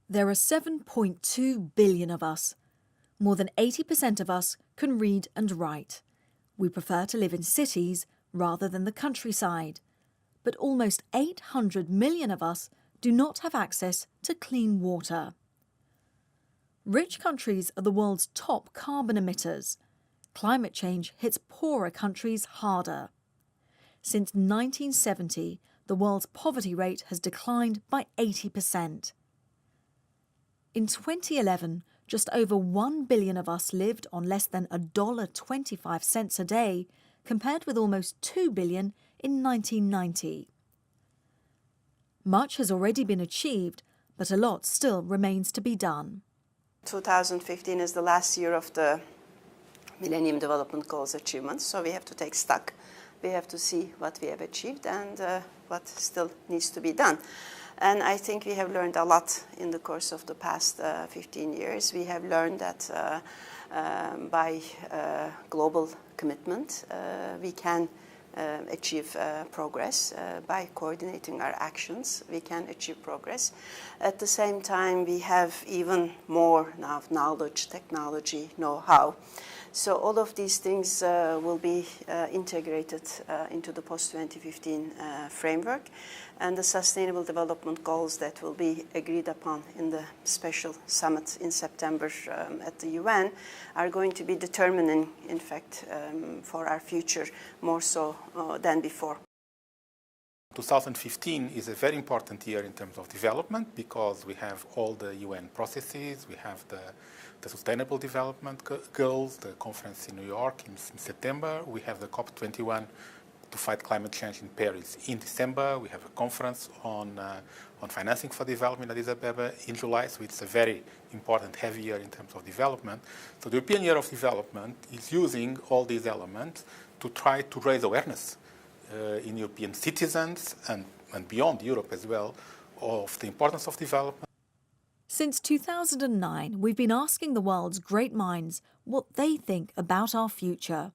There are 7.2 billion of us. More than 80% of us can read and write. We prefer to live in cities rather than the countryside. But almost 800 million of us do not have access to clean water. Rich countries are the world's top carbon emitters. Climate change hits poorer countries harder. Since 1970, the world's poverty rate has declined by 80%. In 2011, just over 1 billion of us lived on less than $1.25 a day, compared with almost 2 billion in 1990. Much has already been achieved, but a lot still remains to be done. 2015 is the last year of the Millennium Development Goals achievements, so we have to take stock. We have to see what we have achieved and what still needs to be done. And I think we have learned a lot in the course of the past 15 years. We have learned that by global commitment, we can achieve progress. By coordinating our actions, we can achieve progress. At the same time, we have even more now knowledge, technology, know-how. So all of these things will be integrated into the post-2015 framework, and the Sustainable Development Goals that will be agreed upon in the special summit in September at the UN are going to be determining, in fact, for our future more so than before. 2015 is a very important year in terms of development because we have all the UN processes, we have the Sustainable Development Goals, the conference in New York in September, we have the COP21 to fight climate change in Paris in December, we have a conference on financing for development at Addis Ababa in July, so it's a very important, heavy year in terms of development. So the European Year of Development is using all these elements to try to raise awareness in European citizens and beyond Europe as well of the importance of development. Since 2009, we've been asking the world's great minds what they think about our future.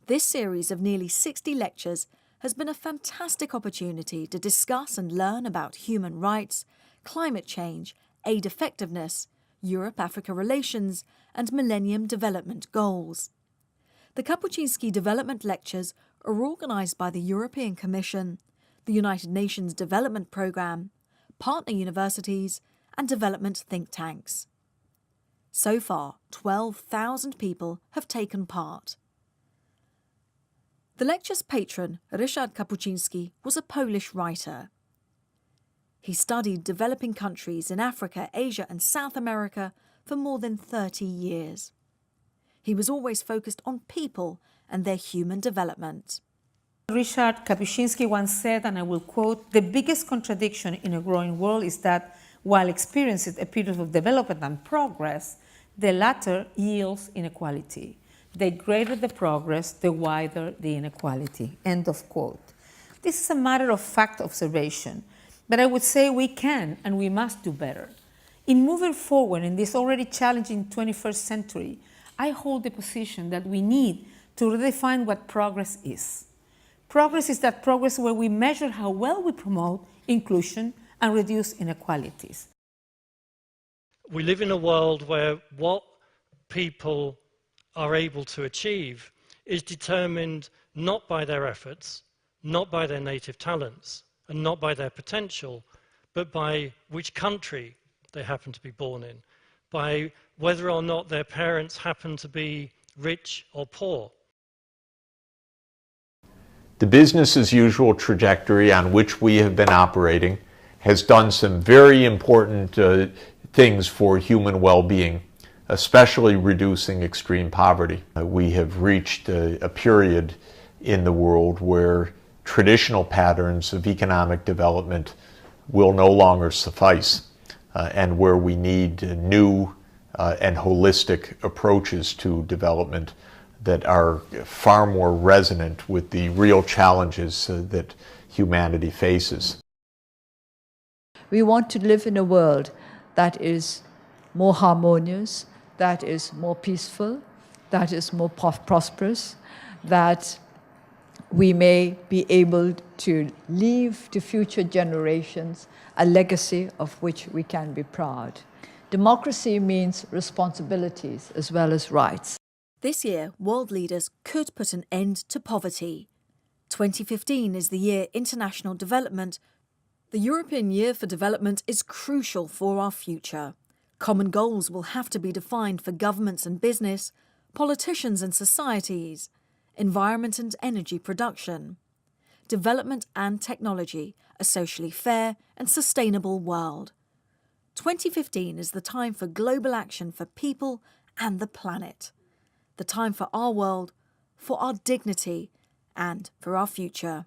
This series of nearly 60 lectures has been a fantastic opportunity to discuss and learn about human rights, climate change, aid effectiveness, Europe-Africa relations, and Millennium Development Goals. The Kapuscinski Development Lectures are organised by the European Commission, the United Nations Development Programme, partner universities, and development think tanks. So far, 12,000 people have taken part. The lecture's patron, Ryszard Kapuscinski, was a Polish writer. He studied developing countries in Africa, Asia and South America for more than 30 years. He was always focused on people and their human development. Ryszard Kapuscinski once said, and I will quote, "The biggest contradiction in a growing world is that while experiencing a period of development and progress, the latter yields inequality. The greater the progress, the wider the inequality." End of quote. This is a matter of fact observation, but I would say we can and we must do better. In moving forward in this already challenging 21st century, I hold the position that we need to redefine what progress is. Progress is that progress where we measure how well we promote inclusion and reduce inequalities. We live in a world where what people are able to achieve is determined not by their efforts, not by their native talents, and not by their potential, but by which country they happen to be born in, by whether or not their parents happen to be rich or poor. The business as usual trajectory on which we have been operating has done some very important things for human well-being, especially reducing extreme poverty. We have reached a period in the world where traditional patterns of economic development will no longer suffice, and where we need new and holistic approaches to development that are far more resonant with the real challenges that humanity faces. We want to live in a world that is more harmonious, that is more peaceful, that is more prosperous, that we may be able to leave to future generations a legacy of which we can be proud. Democracy means responsibilities as well as rights. This year, world leaders could put an end to poverty. 2015 is the year international development. The European Year for Development is crucial for our future. Common goals will have to be defined for governments and business, politicians and societies, environment and energy production, development and technology, a socially fair and sustainable world. 2015 is the time for global action for people and the planet. The time for our world, for our dignity, and for our future.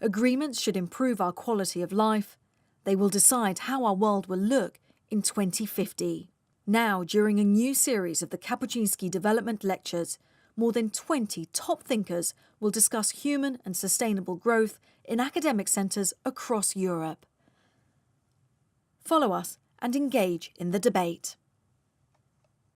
Agreements should improve our quality of life. They will decide how our world will look in 2050. Now, during a new series of the Kapuscinski Development Lectures, more than 20 top thinkers will discuss human and sustainable growth in academic centres across Europe. Follow us and engage in the debate.